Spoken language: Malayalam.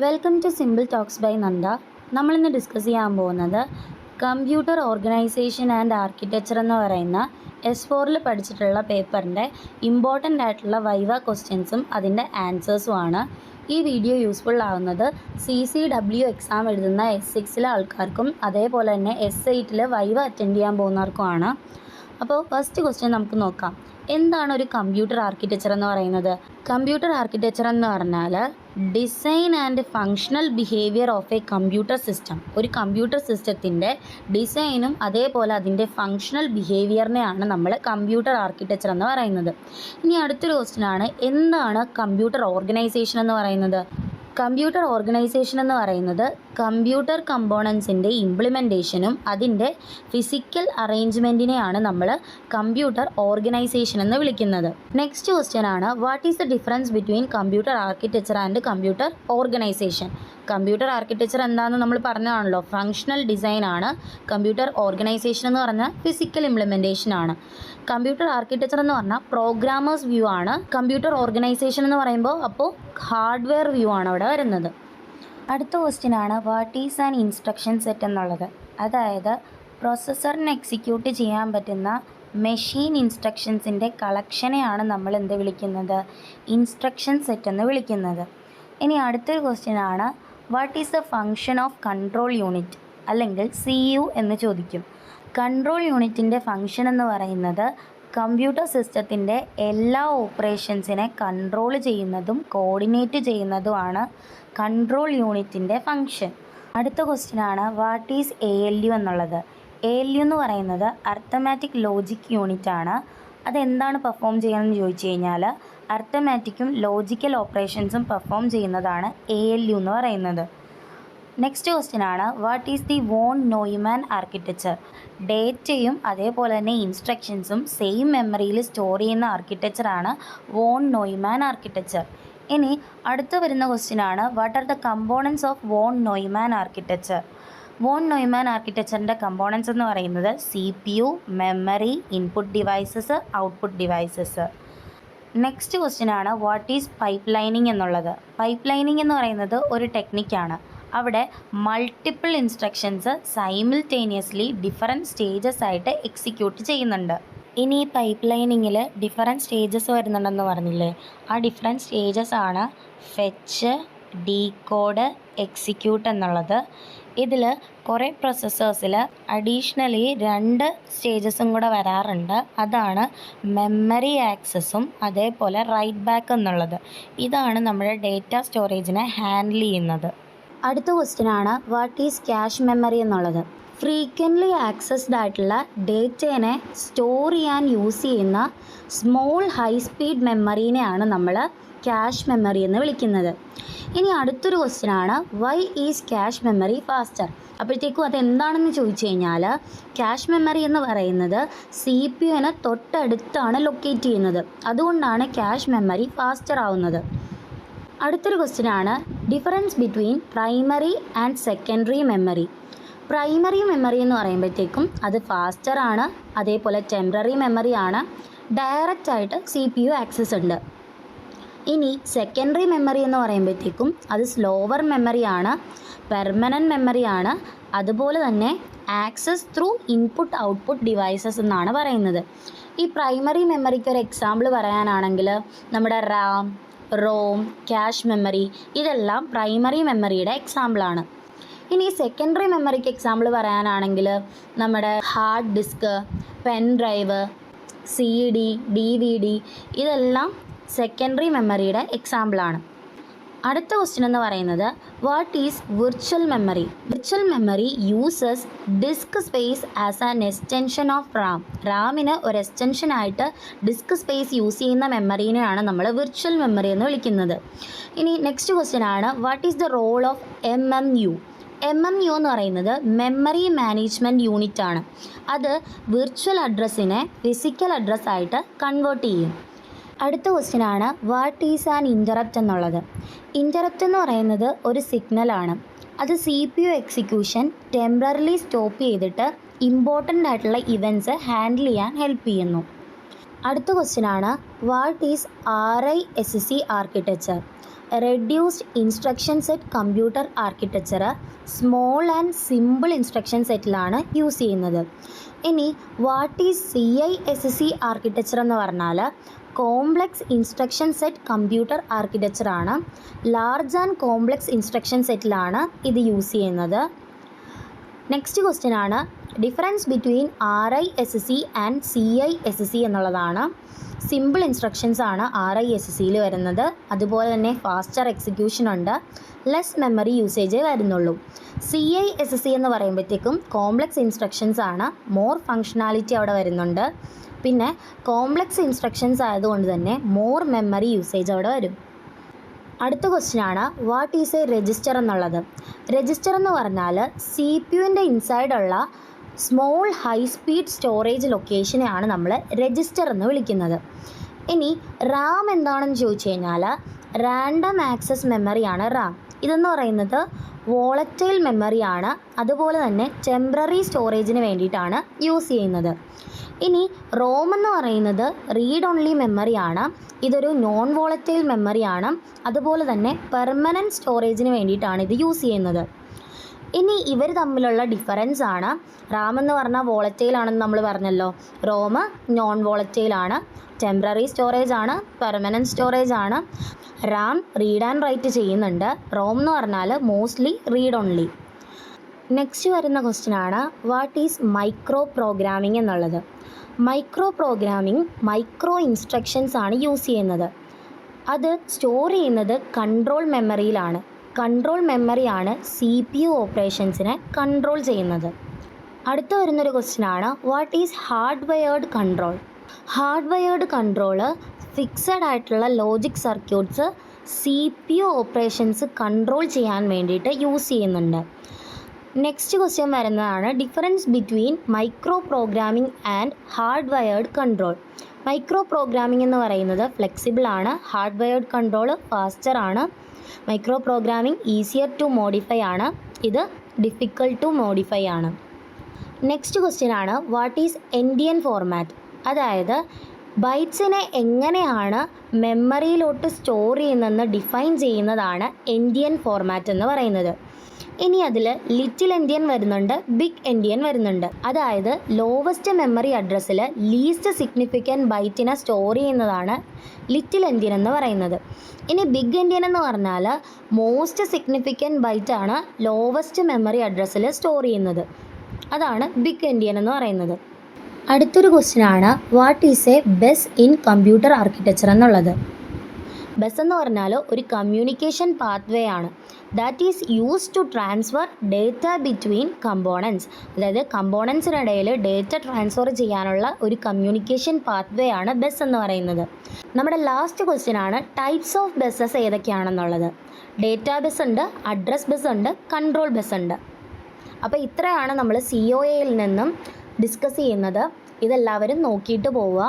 Welcome to simple talks by Nanda. നമ്മളിന്ന് ഡിസ്കസ് ചെയ്യാൻ പോകുന്നത് കമ്പ്യൂട്ടർ ഓർഗനൈസേഷൻ ആൻഡ് ആർക്കിടെക്ചർ എന്ന് പറയുന്ന S4 പഠിച്ചിട്ടുള്ള പേപ്പറിൻ്റെ ഇമ്പോർട്ടൻ്റ് ആയിട്ടുള്ള വൈവ ക്വസ്റ്റ്യൻസും അതിൻ്റെ ആൻസേഴ്സുമാണ്. ഈ വീഡിയോ യൂസ്ഫുൾ ആവുന്നത് CCW എക്സാം എഴുതുന്ന S6 ആൾക്കാർക്കും അതേപോലെ തന്നെ S8 വൈവ അറ്റൻഡ് ചെയ്യാൻ പോകുന്നവർക്കുമാണ്. അപ്പോൾ ഫസ്റ്റ് ക്വസ്റ്റ്യൻ നമുക്ക് നോക്കാം. എന്താണ് ഒരു കമ്പ്യൂട്ടർ ആർക്കിടെക്ചർ എന്ന് പറയുന്നത്? കമ്പ്യൂട്ടർ ആർക്കിടെക്ചർ എന്ന് പറഞ്ഞാൽ design and functional behaviour of A computer system. ഒരു കമ്പ്യൂട്ടർ സിസ്റ്റത്തിൻ്റെ ഡിസൈനും അതേപോലെ അതിൻ്റെ ഫങ്ഷണൽ ബിഹേവിയറിനെയാണ് നമ്മൾ കമ്പ്യൂട്ടർ ആർക്കിടെക്ചർ എന്ന് പറയുന്നത്. ഇനി അടുത്തൊരു ക്വസ്റ്റ്യനാണ്, എന്താണ് കമ്പ്യൂട്ടർ ഓർഗനൈസേഷൻ എന്ന് പറയുന്നത്? കമ്പ്യൂട്ടർ ഓർഗനൈസേഷൻ എന്ന് പറയുന്നത് കമ്പ്യൂട്ടർ കമ്പോണൻസിൻ്റെ ഇംപ്ലിമെൻറ്റേഷനും അതിൻ്റെ ഫിസിക്കൽ അറേഞ്ച്മെൻറ്റിനെയാണ് നമ്മൾ കമ്പ്യൂട്ടർ ഓർഗനൈസേഷൻ എന്ന് വിളിക്കുന്നത്. നെക്സ്റ്റ് ക്വസ്റ്റ്യൻ ആണ്, what is the difference between computer architecture and computer organisation? Computer architecture എന്താണെന്ന് നമ്മൾ പറഞ്ഞതാണല്ലോ, ഫങ്ഷണൽ ഡിസൈൻ ആണ്. കമ്പ്യൂട്ടർ ഓർഗനൈസേഷൻ എന്ന് പറഞ്ഞാൽ ഫിസിക്കൽ ഇംപ്ലിമെൻറ്റേഷൻ ആണ്. കമ്പ്യൂട്ടർ ആർക്കിടെക്ചർ എന്ന് പറഞ്ഞാൽ പ്രോഗ്രാമേഴ്സ് വ്യൂ ആണ്. കമ്പ്യൂട്ടർ ഓർഗനൈസേഷൻ എന്ന് പറയുമ്പോൾ അപ്പോൾ ഹാർഡ്വെയർ വ്യൂ ആണ് അവിടെ വരുന്നത്. അടുത്ത ക്വസ്റ്റ്യൻ ആണ്, what is an instruction set എന്നുള്ളത്. അതായത് പ്രോസസ്സറിന് എക്സിക്യൂട്ട് ചെയ്യാൻ പറ്റുന്ന മെഷീൻ ഇൻസ്ട്രക്ഷൻസിൻ്റെ കളക്ഷനെയാണ് നമ്മൾ എന്ത് വിളിക്കുന്നത്? ഇൻസ്ട്രക്ഷൻ സെറ്റ് എന്ന് വിളിക്കുന്നത്. ഇനി അടുത്തൊരു ക്വസ്റ്റ്യൻ ആണ്, what is the function of control unit അല്ലെങ്കിൽ CU എന്ന് ചോദിക്കും. കൺട്രോൾ യൂണിറ്റിൻ്റെ ഫങ്ഷൻ എന്ന് പറയുന്നത് കമ്പ്യൂട്ടർ സിസ്റ്റത്തിൻ്റെ എല്ലാ ഓപ്പറേഷൻസിനെ കൺട്രോൾ ചെയ്യുന്നതും കോർഡിനേറ്റ് ചെയ്യുന്നതുമാണ് കൺട്രോൾ യൂണിറ്റിൻ്റെ ഫങ്ഷൻ. അടുത്ത ക്വസ്റ്റ്യൻ ആണ്, വാട്ട് ഈസ് ALU എന്നുള്ളത്. ALU എന്ന് പറയുന്നത് അർത്തമാറ്റിക് ലോജിക് യൂണിറ്റ് ആണ്. അതെന്താണ് പെർഫോം ചെയ്യുന്നതെന്ന് ചോദിച്ചു കഴിഞ്ഞാൽ അർത്തമാറ്റിക്കും ലോജിക്കൽ ഓപ്പറേഷൻസും പെർഫോം ചെയ്യുന്നതാണ് ALU എന്ന് പറയുന്നത്. നെക്സ്റ്റ് ക്വസ്റ്റ്യൻ ആണ്, what is the von Neumann architecture? ഡേറ്റയും അതേപോലെ തന്നെ ഇൻസ്ട്രക്ഷൻസും സെയിം മെമ്മറിയിൽ സ്റ്റോർ ചെയ്യുന്ന ആർക്കിടെക്ചറാണ് വോൺ നോയ്മാൻ ആർക്കിടെക്ചർ. ഇനി അടുത്ത് വരുന്ന ക്വസ്റ്റ്യൻ ആണ്, what are the components of von Neumann architecture? Von Neumann ആർക്കിടെക്ചറിൻ്റെ കമ്പോണൻസ് എന്ന് പറയുന്നത് CPU, memory, input devices, output devices. Next question ആണ്, വാട്ട് ഈസ് പൈപ്പ് ലൈനിങ് എന്നുള്ളത്. പൈപ്പ് ലൈനിങ് എന്ന് പറയുന്നത് ഒരു ടെക്നിക്കാണ്. അവിടെ multiple instructions simultaneously different stages ആയിട്ട് എക്സിക്യൂട്ട് ചെയ്യുന്നുണ്ട്. ഇനി ഈ പൈപ്പ് ലൈനിങ്ങിൽ ഡിഫറെൻറ്റ് സ്റ്റേജസ് വരുന്നുണ്ടെന്ന് പറഞ്ഞില്ലേ, ആ ഡിഫറെൻറ്റ് സ്റ്റേജസ് ആണ് ഫെച്ച്, ഡീകോഡ്, എക്സിക്യൂട്ട് എന്നുള്ളത്. ഇതിൽ കുറേ പ്രോസസ്സേഴ്സിൽ അഡീഷണലി 2 സ്റ്റേജസും കൂടെ വരാറുണ്ട്. അതാണ് മെമ്മറി ആക്സസും അതേപോലെ റൈറ്റ് ബാക്ക് എന്നുള്ളത്. ഇതാണ് നമ്മുടെ ഡേറ്റ സ്റ്റോറേജിനെ ഹാൻഡിൽ ചെയ്യുന്നത്. അടുത്ത ക്വസ്റ്റ്യൻ ആണ്, വാട്ട് ഈസ് ക്യാഷ് മെമ്മറി എന്നുള്ളത്. ഫ്രീക്വൻ്റ്ലി ആക്സസ്ഡ് ആയിട്ടുള്ള ഡേറ്റേനെ സ്റ്റോർ ചെയ്യാൻ യൂസ് ചെയ്യുന്ന സ്മോൾ ഹൈ സ്പീഡ് മെമ്മറീനെയാണ് നമ്മൾ ക്യാഷ് മെമ്മറി എന്ന് വിളിക്കുന്നത്. ഇനി അടുത്തൊരു ക്വസ്റ്റ്യൻ ആണ്, why is cache memory faster? അപ്പോഴത്തേക്കും അതെന്താണെന്ന് ചോദിച്ചു കഴിഞ്ഞാൽ ക്യാഷ് മെമ്മറി എന്ന് പറയുന്നത് CPUവിന് തൊട്ടടുത്താണ് ലൊക്കേറ്റ് ചെയ്യുന്നത്. അതുകൊണ്ടാണ് ക്യാഷ് മെമ്മറി ഫാസ്റ്റർ ആവുന്നത്. അടുത്തൊരു ക്വസ്റ്റ്യൻ ആണ്, difference between primary and secondary memory. Primary memory എന്ന് പറയുമ്പോഴത്തേക്കും അത് ഫാസ്റ്റർ ആണ്, അതേപോലെ ടെമ്പററി മെമ്മറി ആണ്, ഡയറക്റ്റ് ആയിട്ട് CPU ആക്സസ് ഉണ്ട്. ഇനി സെക്കൻഡറി മെമ്മറി എന്ന് പറയുമ്പോഴത്തേക്കും അത് സ്ലോവർ മെമ്മറി ആണ്, പെർമനൻറ്റ് മെമ്മറി ആണ്, അതുപോലെ തന്നെ access through input output devices എന്നാണ് പറയുന്നത്. ഈ പ്രൈമറി മെമ്മറിക്ക് ഒരു എക്സാമ്പിൾ പറയാനാണെങ്കിൽ നമ്മുടെ RAM, ROM, ക്യാഷ് മെമ്മറി ഇതെല്ലാം പ്രൈമറി മെമ്മറിയുടെ എക്സാമ്പിളാണ്. ഇനി സെക്കൻഡറി മെമ്മറിക്ക് എക്സാമ്പിൾ പറയാനാണെങ്കിൽ നമ്മുടെ hard disk, pen drive, CD, DVD ഇതെല്ലാം സെക്കൻഡറി മെമ്മറിയുടെ എക്സാമ്പിളാണ്. അടുത്ത ക്വസ്റ്റ്യൻ എന്ന് പറയുന്നത്, what is virtual memory? Virtual memory uses disk space as an extension of RAM. റാമിന് ഒരു എക്സ്റ്റൻഷൻ ആയിട്ട് ഡിസ്ക് സ്പേസ് യൂസ് ചെയ്യുന്ന മെമ്മറീനെയാണ് നമ്മൾ വിർച്വൽ മെമ്മറി എന്ന് വിളിക്കുന്നത്. ഇനി നെക്സ്റ്റ് ക്വസ്റ്റ്യൻ ആണ്, what is the role of MMU? MMU എന്ന് പറയുന്നത് മെമ്മറി മാനേജ്മെൻറ്റ് യൂണിറ്റ് ആണ്. അത് വിർച്വൽ അഡ്രസ്സിനെ ഫിസിക്കൽ അഡ്രസ്സായിട്ട് കൺവേർട്ട് ചെയ്യും. അടുത്ത ക്വസ്റ്റ്യൻ ആണ്, വാട്ട് ഈസ് ആൻ ഇൻ്ററപ്റ്റ് എന്നുള്ളത്. ഇൻ്ററപ്റ്റ് എന്ന് പറയുന്നത് ഒരു സിഗ്നലാണ്. അത് CPU എക്സിക്യൂഷൻ ടെമ്പററിലി സ്റ്റോപ്പ് ചെയ്തിട്ട് ഇമ്പോർട്ടൻ്റ് ആയിട്ടുള്ള ഇവൻറ്റ്സ് ഹാൻഡിൽ ചെയ്യാൻ ഹെൽപ്പ് ചെയ്യുന്നു. അടുത്ത ക്വസ്റ്റ്യൻ ആണ്, what is RISC architecture? Reduced instruction set computer architecture small and simple instruction സെറ്റിലാണ് use ചെയ്യുന്നത്. ഇനി വാട്ട് ഈസ് CISC ആർക്കിടെക്ചർ എന്ന് പറഞ്ഞാൽ complex instruction set computer architecture ആണ്. ലാർജ് ആൻഡ് കോംപ്ലക്സ് ഇൻസ്ട്രക്ഷൻ സെറ്റിലാണ് ഇത് യൂസ് ചെയ്യുന്നത്. നെക്സ്റ്റ് ക്വസ്റ്റ്യൻ ആണ് difference between RISC and CISC എന്നുള്ളതാണ്. സിമ്പിൾ ഇൻസ്ട്രക്ഷൻസ് ആണ് RISCയിൽ വരുന്നത്. അതുപോലെ തന്നെ ഫാസ്റ്റർ എക്സിക്യൂഷൻ ഉണ്ട്, ലെസ് മെമ്മറി യൂസേജേ വരുന്നുള്ളൂ. CISC എന്ന് പറയുമ്പോഴത്തേക്കും കോംപ്ലക്സ് ഇൻസ്ട്രക്ഷൻസ് ആണ്, മോർ ഫങ്ഷണാലിറ്റി അവിടെ വരുന്നുണ്ട്. പിന്നെ കോംപ്ലക്സ് ഇൻസ്ട്രക്ഷൻസ് ആയതുകൊണ്ട് തന്നെ മോർ മെമ്മറി യൂസേജ് അവിടെ വരും. അടുത്ത ക്വസ്റ്റ്യൻ ആണ് വാട്ട് ഈസ് എ രജിസ്റ്റർ എന്നുള്ളത്. രജിസ്റ്റർ എന്ന് പറഞ്ഞാൽ CPUവിൻ്റെ ഇൻസൈഡുള്ള സ്മോൾ ഹൈ സ്പീഡ് സ്റ്റോറേജ് ലൊക്കേഷനെയാണ് നമ്മൾ രജിസ്റ്റർ എന്ന് വിളിക്കുന്നത്. ഇനി റാം എന്താണെന്ന് ചോദിച്ചു കഴിഞ്ഞാൽ റാൻഡം ആക്സസ് മെമ്മറിയാണ് റാം. ഇതെന്ന് പറയുന്നത് വോളറ്റൈൽ മെമ്മറിയാണ്, അതുപോലെ തന്നെ ടെമ്പററി സ്റ്റോറേജിന് വേണ്ടിയിട്ടാണ് യൂസ് ചെയ്യുന്നത്. ഇനി റോം എന്ന് പറയുന്നത് റീഡ് ഓൺലി മെമ്മറിയാണ്. ഇതൊരു നോൺ വോളറ്റൈൽ മെമ്മറിയാണ്, അതുപോലെ തന്നെ പെർമനൻറ്റ് സ്റ്റോറേജിന് വേണ്ടിയിട്ടാണ് ഇത് യൂസ് ചെയ്യുന്നത്. ഇനി ഇവർ തമ്മിലുള്ള ഡിഫറൻസ് ആണ്, റാം എന്ന് പറഞ്ഞാൽ വോളറ്റൈൽ ആണെന്ന് നമ്മൾ പറഞ്ഞല്ലോ, റോം നോൺ വോളറ്റൈൽ ആണ്, ടെമ്പററി സ്റ്റോറേജ് ആണ്, പെർമനൻറ്റ് സ്റ്റോറേജ് ആണ്. റാം റീഡ് ആൻഡ് റൈറ്റ് ചെയ്യുന്നുണ്ട്, റോം എന്ന് പറഞ്ഞാൽ മോസ്റ്റ്ലി റീഡ് ഓൺലി. നെക്സ്റ്റ് വരുന്ന ക്വസ്റ്റ്യൻ ആണ് വാട്ട് ഈസ് മൈക്രോ പ്രോഗ്രാമിംഗ് എന്നുള്ളത്. മൈക്രോ പ്രോഗ്രാമിംഗ് മൈക്രോ ഇൻസ്ട്രക്ഷൻസ് ആണ് യൂസ് ചെയ്യുന്നത്. അത് സ്റ്റോർ ചെയ്യുന്നത് കൺട്രോൾ മെമ്മറിയിലാണ്. കൺട്രോൾ മെമ്മറിയാണ് CPU ഓപ്പറേഷൻസിനെ കൺട്രോൾ ചെയ്യുന്നത്. അടുത്ത വരുന്നൊരു ക്വസ്റ്റ്യൻ ആണ് what is hardwired control. Hardwired control fixed ആയിട്ടുള്ള logic circuits CPU operations control ചെയ്യാൻ വേണ്ടിയിട്ട് യൂസ് ചെയ്യുന്നുണ്ട്. നെക്സ്റ്റ് ക്വസ്റ്റ്യൻ വരുന്നതാണ് difference between micro programming and hardwired control. Micro programming എന്ന് പറയുന്നത് ഫ്ലെക്സിബിൾ ആണ്, ഹാർഡ്വെയർഡ് കൺട്രോൾ ഫാസ്റ്റർ ആണ്. Micro programming easier to modify ആണ്, ഇത് ഡിഫിക്കൽട്ട് ടു മോഡിഫൈ ആണ്. നെക്സ്റ്റ് ക്വസ്റ്റ്യൻ ആണ് വാട്ട് ഈസ് എൻഡിയൻ ഫോർമാറ്റ്. അതായത് ബൈറ്റ്സിനെ എങ്ങനെയാണ് മെമ്മറിയിലോട്ട് സ്റ്റോർ ചെയ്യുന്നതെന്ന് ഡിഫൈൻ ചെയ്യുന്നതാണ് എൻഡിയൻ ഫോർമാറ്റ് എന്ന് പറയുന്നത്. ഇനി അതിൽ ലിറ്റിൽ എൻഡിയൻ വരുന്നുണ്ട്, ബിഗ് എൻഡിയൻ വരുന്നുണ്ട്. അതായത് ലോവസ്റ്റ് മെമ്മറി അഡ്രസ്സിൽ ലീസ്റ്റ് സിഗ്നിഫിക്കൻറ്റ് ബൈറ്റിനെ സ്റ്റോർ ചെയ്യുന്നതാണ് ലിറ്റിൽ എൻഡിയൻ എന്ന് പറയുന്നത്. ഇനി ബിഗ് എൻഡിയൻ എന്ന് പറഞ്ഞാൽ മോസ്റ്റ് സിഗ്നിഫിക്കൻറ്റ് ബൈറ്റാണ് ലോവസ്റ്റ് മെമ്മറി അഡ്രസ്സിൽ സ്റ്റോർ ചെയ്യുന്നത്, അതാണ് ബിഗ് എൻഡിയൻ എന്ന് പറയുന്നത്. അടുത്തൊരു ക്വസ്റ്റ്യൻ ആണ് what is a bus in computer architecture എന്നുള്ളത്. ബസ് എന്ന് പറഞ്ഞാൽ ഒരു കമ്മ്യൂണിക്കേഷൻ പാത്വേ ആണ് that is use to transfer data between components. അതായത് കമ്പോണൻസിനിടയിൽ ഡേറ്റ ട്രാൻസ്ഫർ ചെയ്യാനുള്ള ഒരു കമ്മ്യൂണിക്കേഷൻ പാത്വേ ആണ് ബസ് എന്ന് പറയുന്നത്. നമ്മുടെ ലാസ്റ്റ് ക്വസ്റ്റ്യൻ ആണ് ടൈപ്സ് ഓഫ് ബസ്സസ് ഏതൊക്കെയാണെന്നുള്ളത്. ഡേറ്റാ ബസ് ഉണ്ട്, അഡ്രസ് ബസ് ഉണ്ട്, കൺട്രോൾ ബസ് ഉണ്ട്. അപ്പോൾ ഇത്രയാണ് നമ്മൾ COAയിൽ നിന്നും ഡിസ്കസ് ചെയ്യുന്നത്. ഇതെല്ലാവരും നോക്കിയിട്ട് പോവുക.